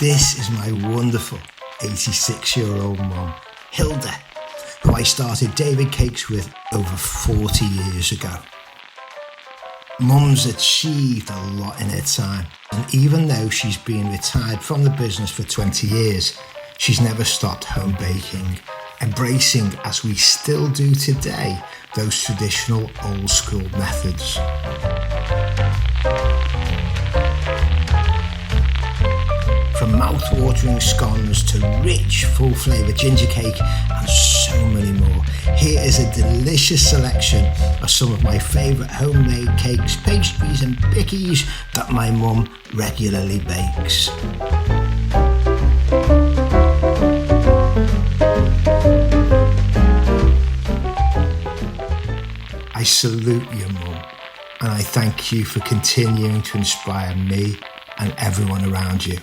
This is my wonderful 86-year-old mum, Hilda, who I started David Cakes with over 40 years ago. Mum's achieved a lot in her time, and even though she's been retired from the business for 20 years, she's never stopped home baking, embracing, as we still do today, those traditional old school methods. From mouth-watering scones to rich, full-flavoured ginger cake and so many more. Here is a delicious selection of some of my favourite homemade cakes, pastries and bickies that my mum regularly bakes. I salute you, Mum, and I thank you for continuing to inspire me and everyone around you.